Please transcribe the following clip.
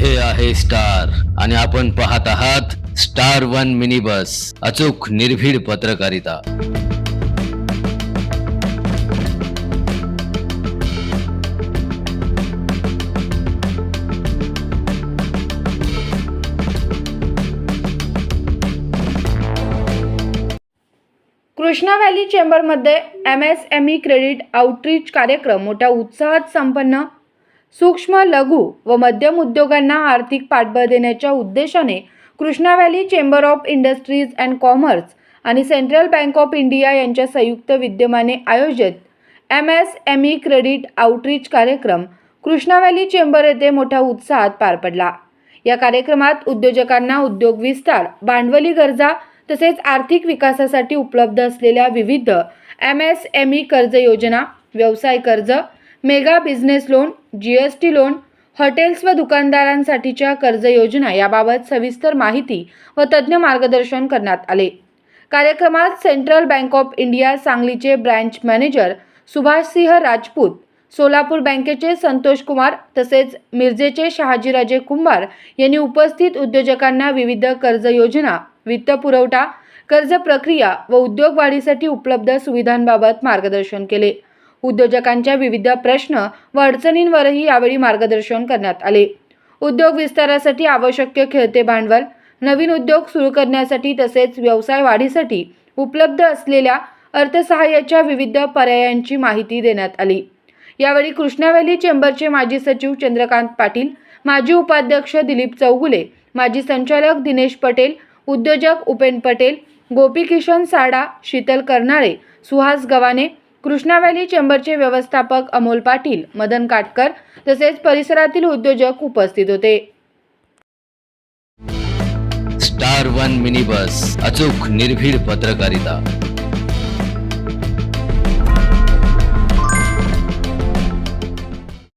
हे आहे स्टार आणि आपण पाहत आहात स्टार वन मिनी बस, अचूक निर्भीड पत्रकारिता। कृष्णा व्हॅली चेंबरमध्ये MSME क्रेडिट आउटरीच कार्यक्रम मोठ्या उत्साहात संपन्न। सूक्ष्म, लघु व मध्यम उद्योगांना आर्थिक पाठबळ देण्याच्या उद्देशाने Krishna valley chamber of industries and commerce आणि सेंट्रल बँक ऑफ इंडिया यांच्या संयुक्त विद्यमाने आयोजित MSME क्रेडिट आउटरीच कार्यक्रम कृष्णा व्हॅली चेंबर येथे मोठ्या उत्साहात पार पडला। या कार्यक्रमात उद्योजकांना उद्योग विस्तार, भांडवली गरजा तसेच आर्थिक विकासासाठी उपलब्ध असलेल्या विविध MSME कर्ज योजना, व्यवसाय कर्ज, mega business loan, GST loan, hotels व दुकानदारांसाठीच्या कर्ज योजना याबाबत सविस्तर माहिती व तज्ञ मार्गदर्शन करण्यात आले। कार्यक्रमात सेंट्रल बँक ऑफ इंडिया सांगलीचे ब्रांच मॅनेजर सुभाषसिंह राजपूत, सोलापूर बँकेचे संतोष कुमार तसेच मिरजेचे शहाजीराजे कुंभार यांनी उपस्थित उद्योजकांना विविध कर्ज योजना, वित्त पुरवठा, कर्ज प्रक्रिया व उद्योग वाढीसाठी उपलब्ध सुविधांबाबत मार्गदर्शन केले। उद्योजकांच्या विविध प्रश्न व अडचणींवरही यावेळी मार्गदर्शन करण्यात आले। उद्योग विस्तारासाठी आवश्यक खेळते भांडवल, नवीन उद्योग सुरू करण्यासाठी तसेच व्यवसाय वाढीसाठी उपलब्ध असलेल्या अर्थसहाय्याच्या विविध पर्यायांची माहिती देण्यात आली। यावेळी कृष्णा व्हॅली चेंबरचे माजी सचिव चंद्रकांत पाटील, माजी उपाध्यक्ष दिलीप चौगुले, माजी संचालक दिनेश पटेल, उद्योजक उपेन पटेल, गोपीकिशन साडा, शीतल कर्नाळे, सुहास गव्हाणे, कृष्णा व्हॅली चेंबरचे व्यवस्थापक अमोल पाटील, मदन काटकर तसेच परिसरातील उद्योजक उपस्थित होते। स्टार वन मिनी बस, अचूक निर्भीड पत्रकारिता।